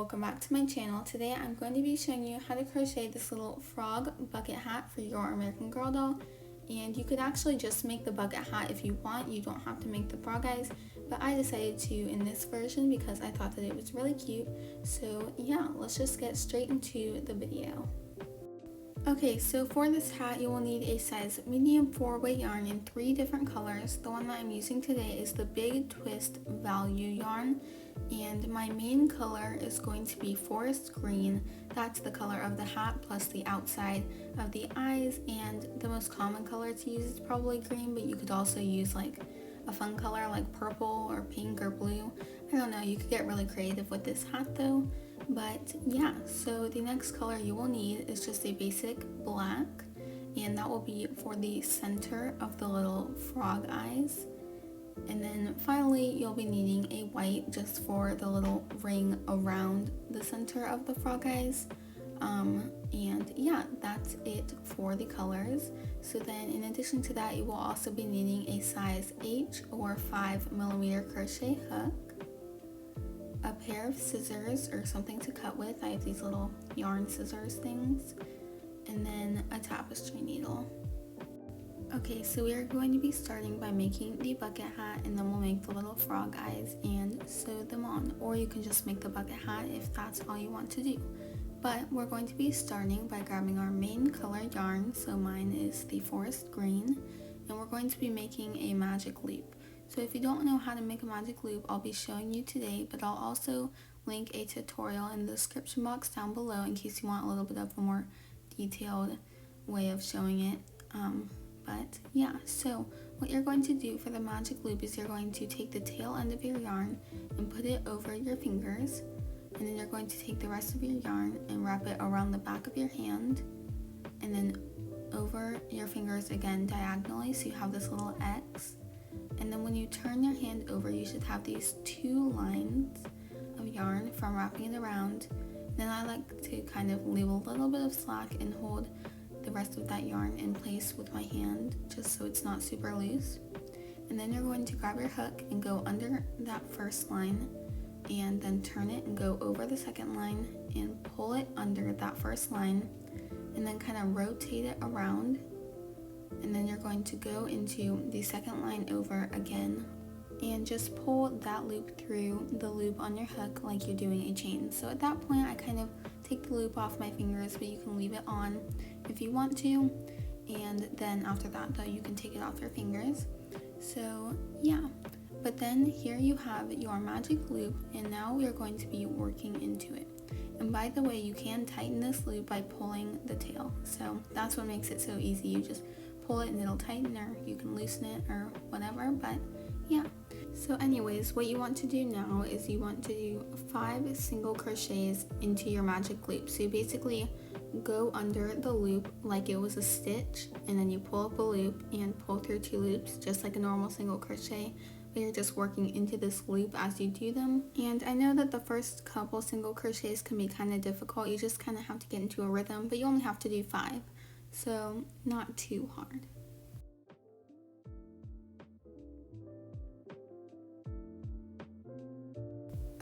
welcome back to my channel. Today I'm going to be showing you how to crochet this little frog bucket hat for your American Girl doll. And you could actually just make the bucket hat if you want. You don't have to make the frog eyes, but I decided to in this version because I thought that it was really cute. So yeah, let's just get straight into the video. Okay, so for this hat you will need a size medium 4-way yarn in 3 different colors. The one that I'm using today is the Big Twist Value yarn, and my main color is going to be forest green. That's the color of the hat plus the outside of the eyes, and the most common color to use is probably green, but you could also use like a fun color like purple or pink or blue. I don't know, you could get really creative with this hat though. But yeah, so the next color you will need is just a basic black, and that will be for the center of the little frog eyes. And then finally you'll be needing a white just for the little ring around the center of the frog eyes. And yeah, that's it for the colors. So then in addition to that, you will also be needing a size H or 5mm crochet hook, a pair of scissors or something to cut with. I have these little yarn scissors things, and then a tapestry needle. Okay, so we are going to be starting by making the bucket hat, and then we'll make the little frog eyes and sew them on, or you can just make the bucket hat if that's all you want to do. But we're going to be starting by grabbing our main color yarn, so mine is the forest green, and we're going to be making a magic loop. So if you don't know how to make a magic loop, I'll be showing you today, but I'll also link a tutorial in the description box down below in case you want a little bit of a more detailed way of showing it. But yeah, so what you're going to do for the magic loop is you're going to take the tail end of your yarn and put it over your fingers, and then you're going to take the rest of your yarn and wrap it around the back of your hand, and then over your fingers again diagonally, so you have this little X. And then when you turn your hand over, you should have these 2 lines of yarn from wrapping it around. Then I like to kind of leave a little bit of slack and hold the rest of that yarn in place with my hand, just so it's not super loose. And then you're going to grab your hook and go under that first line, and then turn it and go over the second line and pull it under that first line, and then kind of rotate it around. And then you're going to go into the second line over again and just pull that loop through the loop on your hook like you're doing a chain. So at that point I kind of take the loop off my fingers, but you can leave it on if you want to, and then after that though you can take it off your fingers. So yeah, but then here you have your magic loop, and now we are going to be working into it. And by the way, you can tighten this loop by pulling the tail, so that's what makes it so easy. You just pull it and it'll tighten, or you can loosen it or whatever. But yeah, so anyways, what you want to do now is you want to do 5 single crochets into your magic loop. So you basically go under the loop like it was a stitch, and then you pull up a loop and pull through 2 loops just like a normal single crochet, but you're just working into this loop as you do them. And I know that the first couple single crochets can be kind of difficult. You just kind of have to get into a rhythm, but you only have to do 5, so not too hard.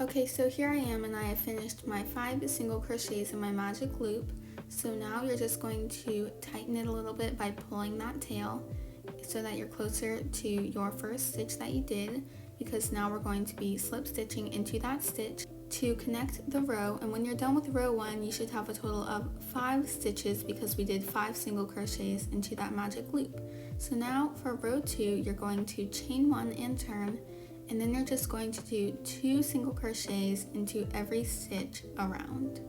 Okay, so here I am, and I have finished my 5 single crochets in my magic loop. So now you're just going to tighten it a little bit by pulling that tail so that you're closer to your first stitch that you did, because now we're going to be slip stitching into that stitch to connect the row. And when you're done with row 1, you should have a total of 5 stitches because we did 5 single crochets into that magic loop. So now for row 2, you're going to chain 1 and turn, and then you're just going to do 2 single crochets into every stitch around.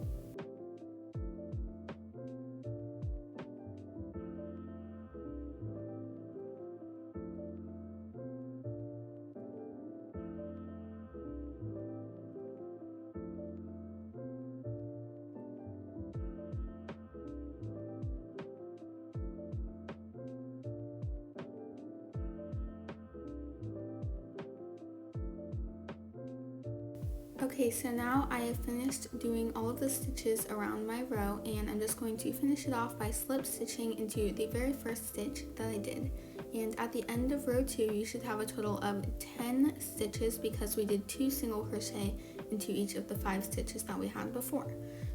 Okay, so now I have finished doing all of the stitches around my row, and I'm just going to finish it off by slip stitching into the very first stitch that I did. And at the end of row 2, you should have a total of 10 stitches because we did 2 single crochet into each of the 5 stitches that we had before.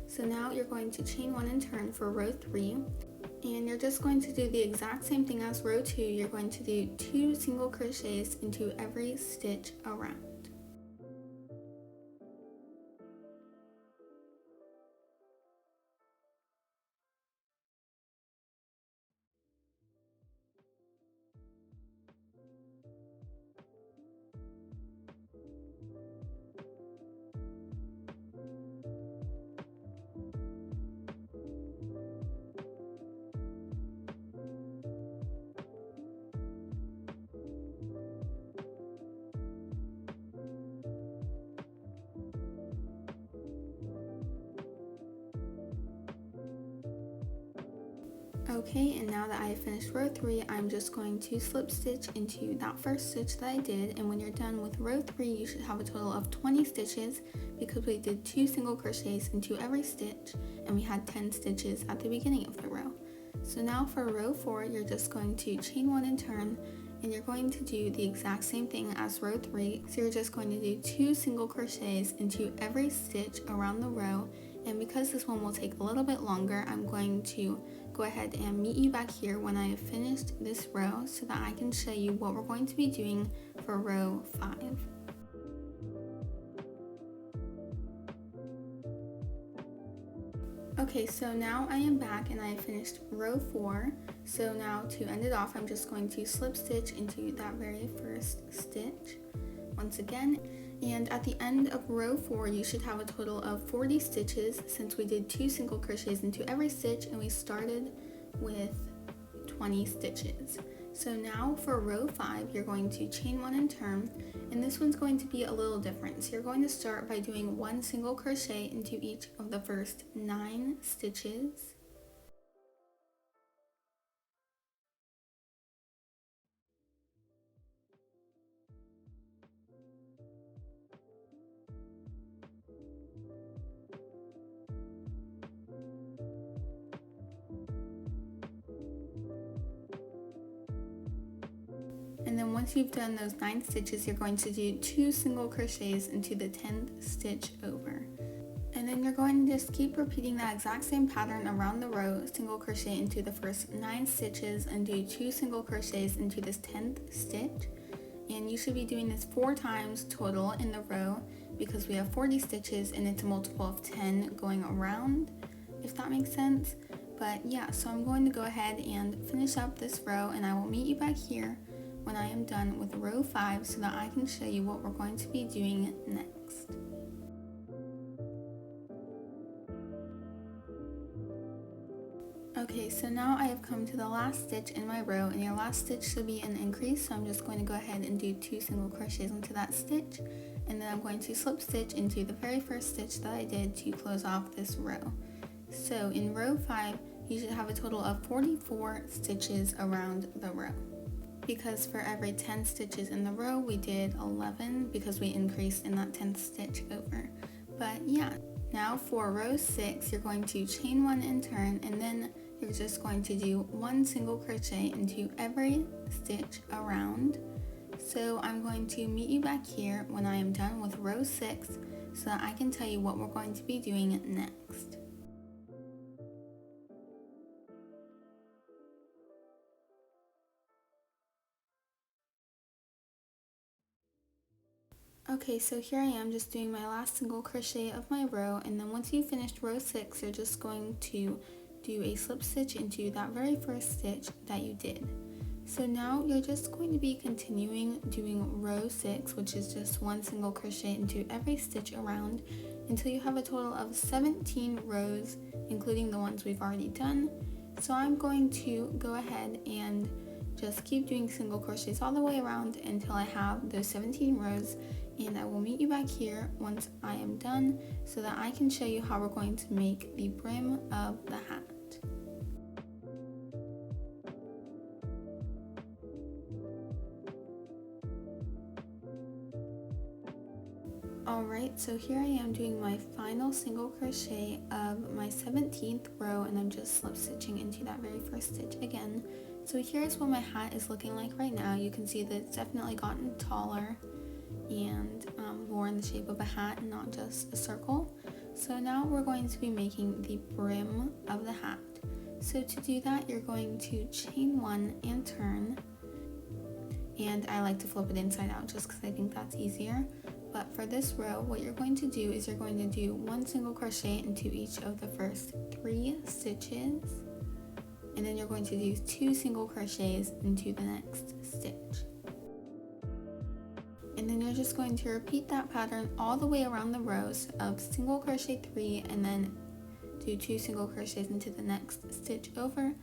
So now you're going to chain 1 and turn for row 3, and you're just going to do the exact same thing as row 2. You're going to do 2 single crochets into every stitch around. Okay, and now that I have finished row 3, I'm just going to slip stitch into that first stitch that I did, and when you're done with row 3, you should have a total of 20 stitches because we did 2 single crochets into every stitch, and we had 10 stitches at the beginning of the row. So now for row 4, you're just going to chain 1 and turn, and you're going to do the exact same thing as row 3. So you're just going to do 2 single crochets into every stitch around the row, and because this one will take a little bit longer, I'm going to go ahead and meet you back here when I have finished this row so that I can show you what we're going to be doing for row 5. Okay, so now I am back and I have finished row 4. So now to end it off, I'm just going to slip stitch into that very first stitch once again. And at the end of row 4, you should have a total of 40 stitches since we did 2 single crochets into every stitch and we started with 20 stitches. So now for row 5, you're going to chain 1 and turn, and this one's going to be a little different. So you're going to start by doing 1 single crochet into each of the first 9 stitches. And then once you've done those 9 stitches, you're going to do 2 single crochets into the 10th stitch over. And then you're going to just keep repeating that exact same pattern around the row, single crochet into the first 9 stitches and do 2 single crochets into this 10th stitch. And you should be doing this 4 times total in the row because we have 40 stitches and it's a multiple of 10 going around, if that makes sense. But yeah, so I'm going to go ahead and finish up this row and I will meet you back here when I am done with row 5 so that I can show you what we're going to be doing next. Okay, so now I have come to the last stitch in my row, and your last stitch should be an increase, so I'm just going to go ahead and do 2 single crochets into that stitch, and then I'm going to slip stitch into the very first stitch that I did to close off this row. So in row 5, you should have a total of 44 stitches around the row. Because for every 10 stitches in the row, we did 11 because we increased in that 10th stitch over. But yeah, now for row 6, you're going to chain 1 and turn, and then you're just going to do 1 single crochet into every stitch around. So I'm going to meet you back here when I am done with row 6 so that I can tell you what we're going to be doing next. Okay, so here I am just doing my last single crochet of my row, and then once you've finished row 6, you're just going to do a slip stitch into that very first stitch that you did. So now you're just going to be continuing doing row 6, which is just 1 single crochet into every stitch around until you have a total of 17 rows, including the ones we've already done. So I'm going to go ahead and just keep doing single crochets all the way around until I have those 17 rows, and I will meet you back here once I am done so that I can show you how we're going to make the brim of the hat. Alright, so here I am doing my final single crochet of my 17th row, and I'm just slip stitching into that very first stitch again. So here's what my hat is looking like right now. You can see that it's definitely gotten taller, and more in the shape of a hat and not just a circle. So now we're going to be making the brim of the hat. So to do that, you're going to chain 1 and turn, and I like to flip it inside out just because I think that's easier. But for this row, what you're going to do is you're going to do 1 single crochet into each of the first 3 stitches, and then you're going to do 2 single crochets into the next stitch. And then you're just going to repeat that pattern all the way around the rows of single crochet 3 and then do 2 single crochets into the next stitch over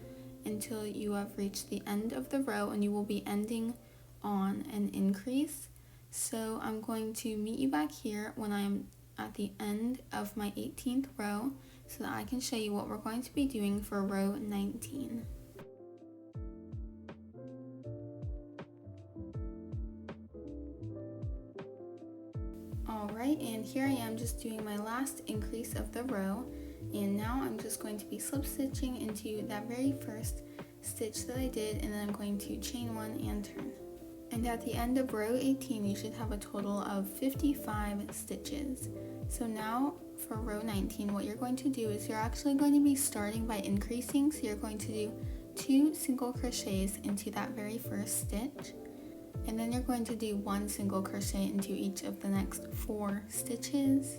until you have reached the end of the row, and you will be ending on an increase. So I'm going to meet you back here when I'm at the end of my 18th row so that I can show you what we're going to be doing for row 19. Alright, and here I am just doing my last increase of the row, and now I'm just going to be slip stitching into that very first stitch that I did, and then I'm going to chain 1 and turn. And at the end of row 18, you should have a total of 55 stitches. So now for row 19, what you're going to do is you're actually going to be starting by increasing. So you're going to do 2 single crochets into that very first stitch, and then you're going to do 1 single crochet into each of the next 4 stitches.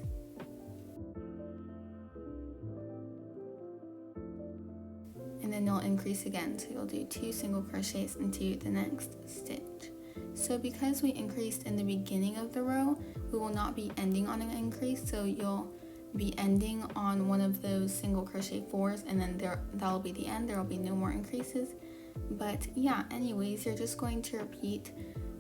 And then you'll increase again, so you'll do 2 single crochets into the next stitch. So because we increased in the beginning of the row, we will not be ending on an increase, so you'll be ending on one of those single crochet 4s, and then that'll be the end. There will be no more increases. But yeah, anyways, you're just going to repeat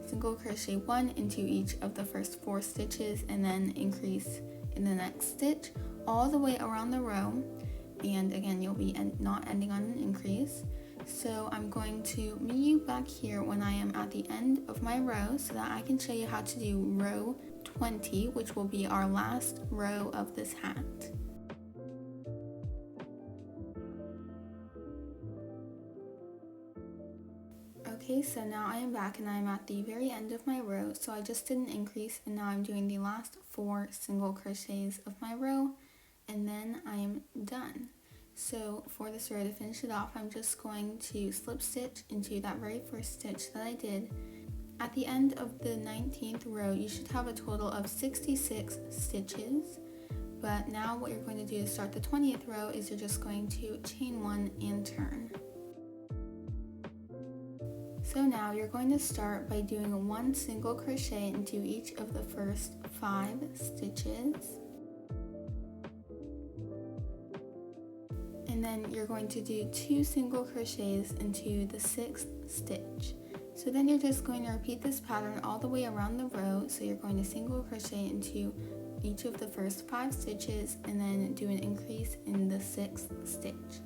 single crochet 1 into each of the first 4 stitches and then increase in the next stitch all the way around the row, and again you'll be not ending on an increase. So I'm going to meet you back here when I am at the end of my row so that I can show you how to do row 20, which will be our last row of this hat. Okay, so now I am back and I'm at the very end of my row. So I just did an increase, and now I'm doing the last 4 single crochets of my row, and then I am done. So for this row, to finish it off, I'm just going to slip stitch into that very first stitch that I did. At the end of the 19th row, you should have a total of 66 stitches. But now what you're going to do to start the 20th row is you're just going to chain 1 and turn. So now you're going to start by doing 1 single crochet into each of the first 5 stitches. And then you're going to do 2 single crochets into the 6th stitch. So then you're just going to repeat this pattern all the way around the row. So you're going to single crochet into each of the first 5 stitches and then do an increase in the 6th stitch.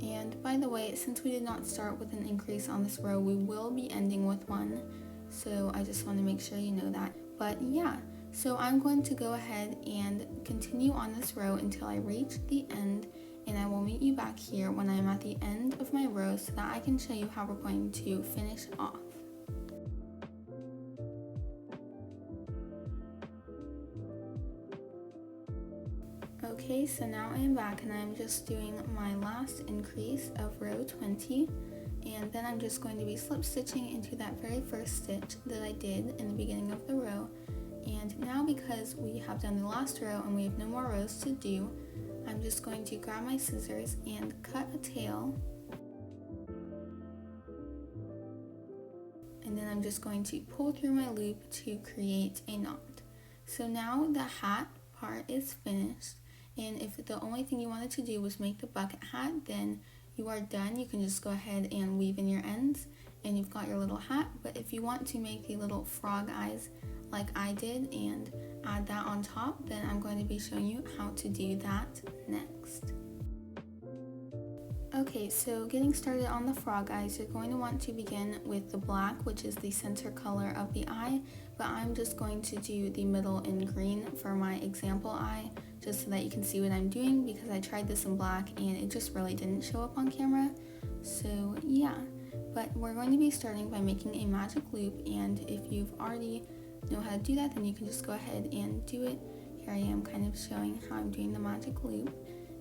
And by the way, since we did not start with an increase on this row, we will be ending with 1. So I just want to make sure you know that. But yeah, so I'm going to go ahead and continue on this row until I reach the end, and I will meet you back here when I'm at the end of my row so that I can show you how we're going to finish off. Okay, so now I am back and I'm just doing my last increase of row 20, and then I'm just going to be slip stitching into that very first stitch that I did in the beginning of the row. And now because we have done the last row and we have no more rows to do, I'm just going to grab my scissors and cut a tail, and then I'm just going to pull through my loop to create a knot. So now the hat part is finished, and if the only thing you wanted to do was make the bucket hat, then you are done. You can just go ahead and weave in your ends and you've got your little hat. But if you want to make the little frog eyes like I did and add that on top, then I'm going to be showing you how to do that next. Okay, so getting started on the frog eyes, you're going to want to begin with the black, which is the center color of the eye, but I'm just going to do the middle in green for my example eye, just so that you can see what I'm doing, because I tried this in black and it just really didn't show up on camera. So yeah, but we're going to be starting by making a magic loop, and if you've already know how to do that, then you can just go ahead and do it. Here I am kind of showing how I'm doing the magic loop.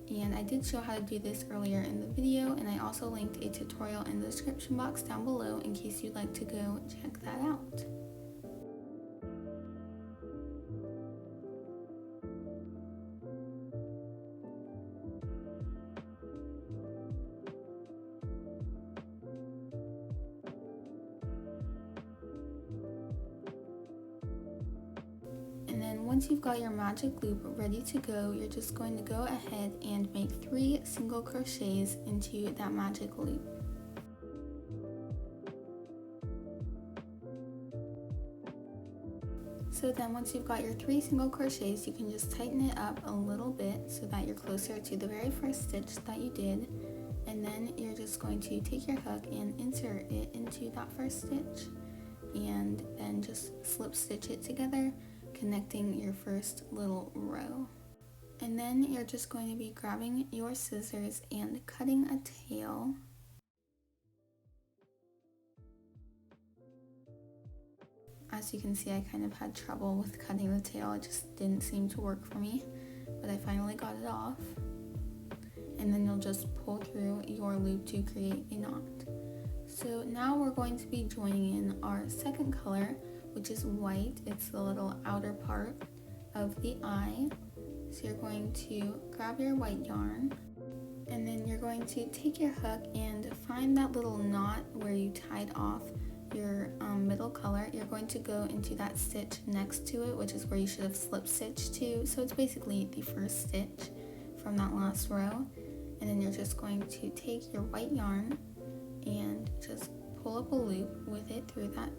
And I did show how to do this earlier in the video, and I also linked a tutorial in the description box down below in case you'd like to go check that out. And then once you've got your magic loop ready to go, you're just going to go ahead and make 3 single crochets into that magic loop. So then once you've got your 3 single crochets, you can just tighten it up a little bit so that you're closer to the very first stitch that you did. And then you're just going to take your hook and insert it into that first stitch, and then just slip stitch it together, connecting your first little row. And then you're just going to be grabbing your scissors and cutting a tail. As you can see, I kind of had trouble with cutting the tail. It just didn't seem to work for me, but I finally got it off. And then you'll just pull through your loop to create a knot. So now we're going to be joining in our second color, which is white. It's the little outer part of the eye. So you're going to grab your white yarn, and then you're going to take your hook and find that little knot where you tied off your middle color. You're going to go into that stitch next to it, which is where you should have slip stitched to. So it's basically the first stitch from that last row. And then you're just going to take your white yarn and just pull up a loop with it through that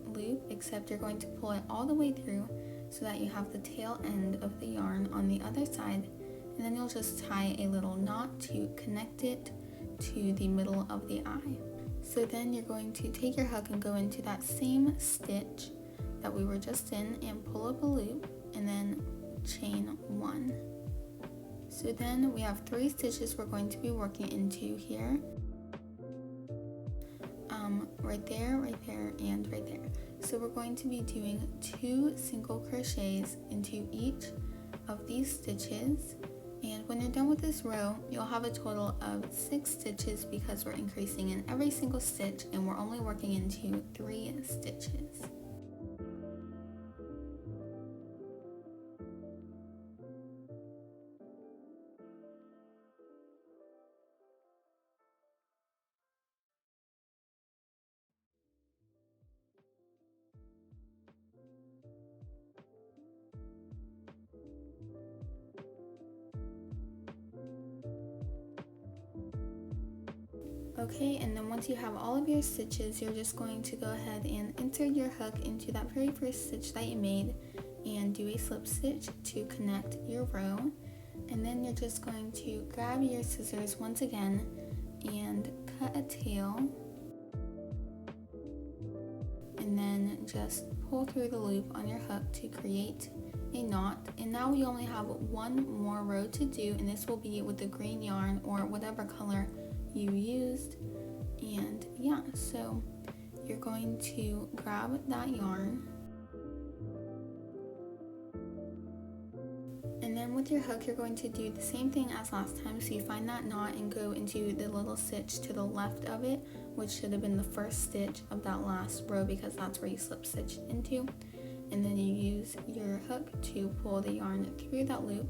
loop, except you're going to pull it all the way through so that you have the tail end of the yarn on the other side, and then you'll just tie a little knot to connect it to the middle of the eye. So then you're going to take your hook and go into that same stitch that we were just in and pull up a loop and then chain 1. So then we have 3 stitches we're going to be working into here. Right there, and right there. So we're going to be doing 2 single crochets into each of these stitches. And when you're done with this row, you'll have a total of 6 stitches because we're increasing in every single stitch and we're only working into 3 stitches. Okay, and then once you have all of your stitches, you're just going to go ahead and insert your hook into that very first stitch that you made and do a slip stitch to connect your row. And then you're just going to grab your scissors once again and cut a tail, and then just pull through the loop on your hook to create a knot. And now we only have 1 more row to do, and this will be with the green yarn or whatever color you used. And yeah, so you're going to grab that yarn, and then with your hook you're going to do the same thing as last time. So you find that knot and go into the little stitch to the left of it, which should have been the first stitch of that last row because that's where you slip stitched into. And then you use your hook to pull the yarn through that loop,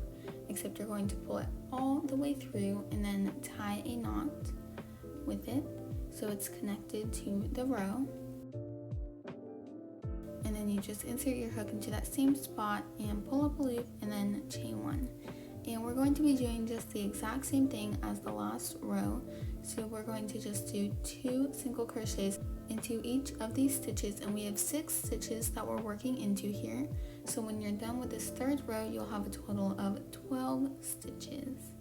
except you're going to pull it all the way through and then tie a knot with it so it's connected to the row. And then you just insert your hook into that same spot and pull up a loop and then chain 1. And we're going to be doing just the exact same thing as the last row. So we're going to just do 2 single crochets into each of these stitches, and we have 6 stitches that we're working into here. So when you're done with this 3rd row, you'll have a total of 12 stitches.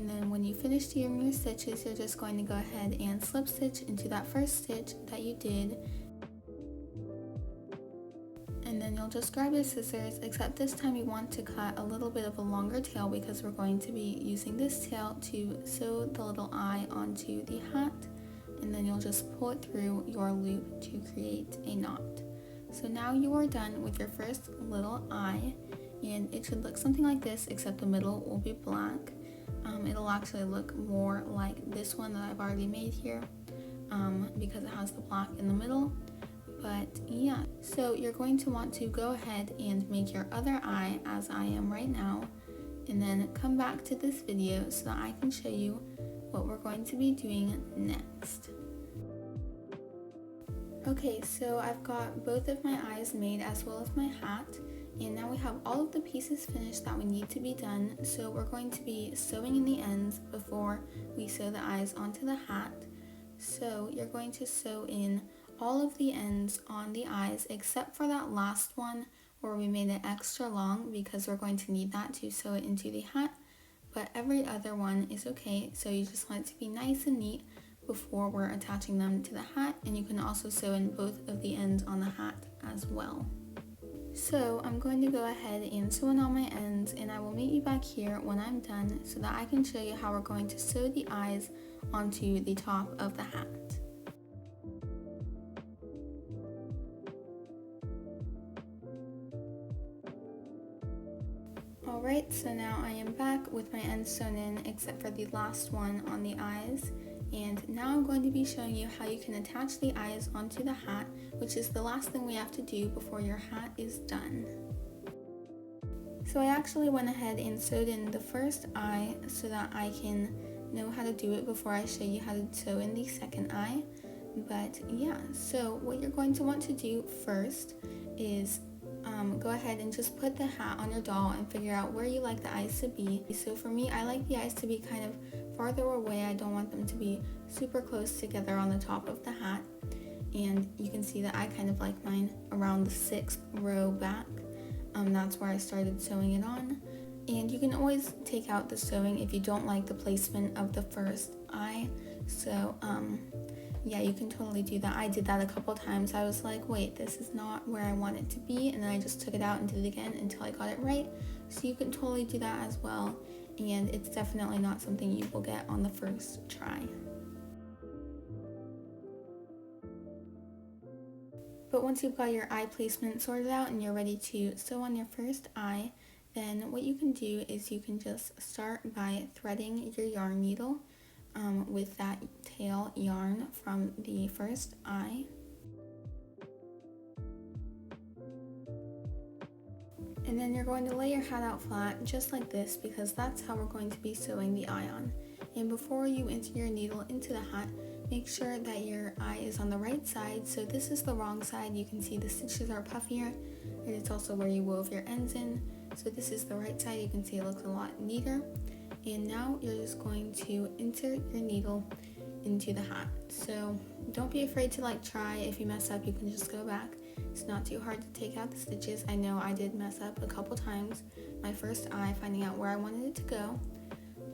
And then when you finish doing your stitches, you're just going to go ahead and slip stitch into that first stitch that you did. And then you'll just grab your scissors, except this time you want to cut a little bit of a longer tail because we're going to be using this tail to sew the little eye onto the hat. And then you'll just pull it through your loop to create a knot. So now you are done with your first little eye, and it should look something like this, except the middle will be black. It'll actually look more like this one that I've already made here because it has the black in the middle. But yeah, so you're going to want to go ahead and make your other eye as I am right now, and then come back to this video so that I can show you what we're going to be doing next. Okay, so I've got both of my eyes made as well as my hat, and now we have all of the pieces finished that we need to be done. So we're going to be sewing in the ends before we sew the eyes onto the hat. So you're going to sew in all of the ends on the eyes except for that last one where we made it extra long because we're going to need that to sew it into the hat, but every other one is okay. So you just want it to be nice and neat before we're attaching them to the hat, and you can also sew in both of the ends on the hat as well. So I'm going to go ahead and sew in all my ends, and I will meet you back here when I'm done so that I can show you how we're going to sew the eyes onto the top of the hat. Alright, so now I am back with my ends sewn in except for the last one on the eyes, and now I'm going to be showing you how you can attach the eyes onto the hat, which is the last thing we have to do before your hat is done. So I actually went ahead and sewed in the first eye so that I can know how to do it before I show you how to sew in the second eye. But yeah, so what you're going to want to do first is go ahead and just put the hat on your doll and figure out where you like the eyes to be. So for me, I like the eyes to be kind of farther away. I don't want them to be super close together on the top of the hat. And you can see that I kind of like mine around the 6th row back. That's where I started sewing it on. And you can always take out the sewing if you don't like the placement of the first eye. So yeah, you can totally do that. I did that a couple times. I was like, wait, this is not where I want it to be, and then I just took it out and did it again until I got it right. So you can totally do that as well, and it's definitely not something you will get on the first try. But once you've got your eye placement sorted out and you're ready to sew on your first eye, then what you can do is you can just start by threading your yarn needle with that tail yarn from the first eye. And then you're going to lay your hat out flat just like this because that's how we're going to be sewing the eye on. And before you enter your needle into the hat, make sure that your eye is on the right side. So this is the wrong side. You can see the stitches are puffier, and it's also where you wove your ends in. So this is the right side. You can see it looks a lot neater. And now you're just going to insert your needle into the hat. So don't be afraid to try. If you mess up, you can just go back. It's not too hard to take out the stitches. I know I did mess up a couple times my first eye finding out where I wanted it to go.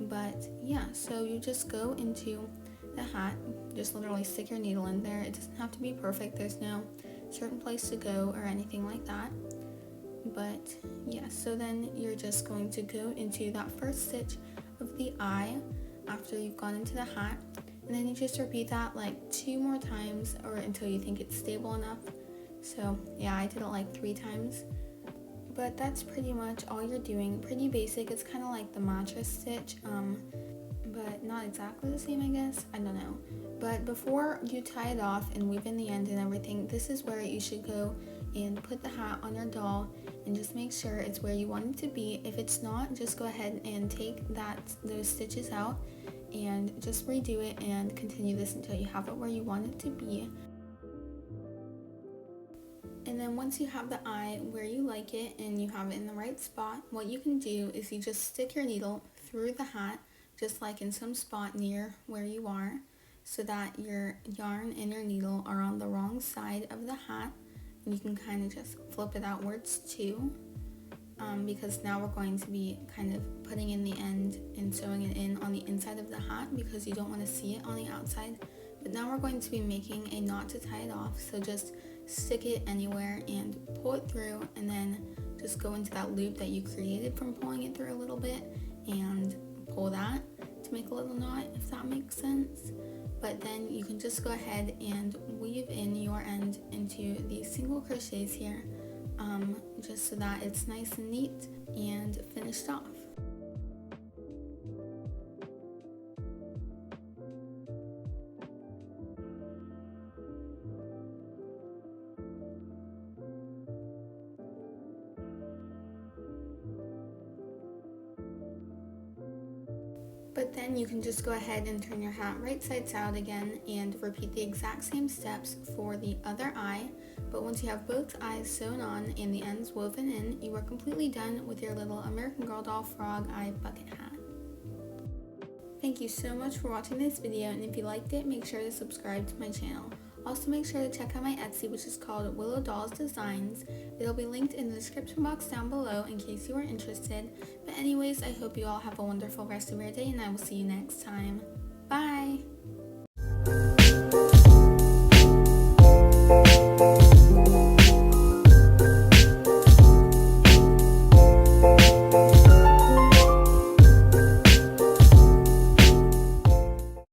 But yeah, so you just go into the hat, just literally stick your needle in there. It doesn't have to be perfect. There's no certain place to go or anything like that. But yeah, so then you're just going to go into that first stitch of the eye after you've gone into the hat, and then you just repeat that 2 more times or until you think it's stable enough. So yeah, I did it 3 times, but that's pretty much all you're doing. Pretty basic. It's kind of like the mattress stitch, but not exactly the same, I guess. I don't know. But before you tie it off and weave in the end and everything, this is where you should go and put the hat on your doll and just make sure it's where you want it to be. If it's not, just go ahead and take those stitches out and just redo it and continue this until you have it where you want it to be. And then once you have the eye where you like it and you have it in the right spot, what you can do is you just stick your needle through the hat, just in some spot near where you are, so that your yarn and your needle are on the wrong side of the hat. And you can kind of just flip it outwards too. because now we're going to be kind of putting in the end and sewing it in on the inside of the hat because you don't want to see it on the outside. But now we're going to be making a knot to tie it off, so just stick it anywhere and pull it through, and then just go into that loop that you created from pulling it through a little bit and pull that to make a little knot, if that makes sense. But then you can just go ahead and weave in your end into these single crochets here, just so that it's nice and neat and finished off. But then you can just go ahead and turn your hat right sides out again and repeat the exact same steps for the other eye. But once you have both eyes sewn on and the ends woven in, you are completely done with your little American Girl doll frog eye bucket hat. Thank you so much for watching this video, and if you liked it, make sure to subscribe to my channel. Also make sure to check out my Etsy, which is called Willow Dolls Designs. It'll be linked in the description box down below in case you are interested. But anyways, I hope you all have a wonderful rest of your day, and I will see you next time. Bye!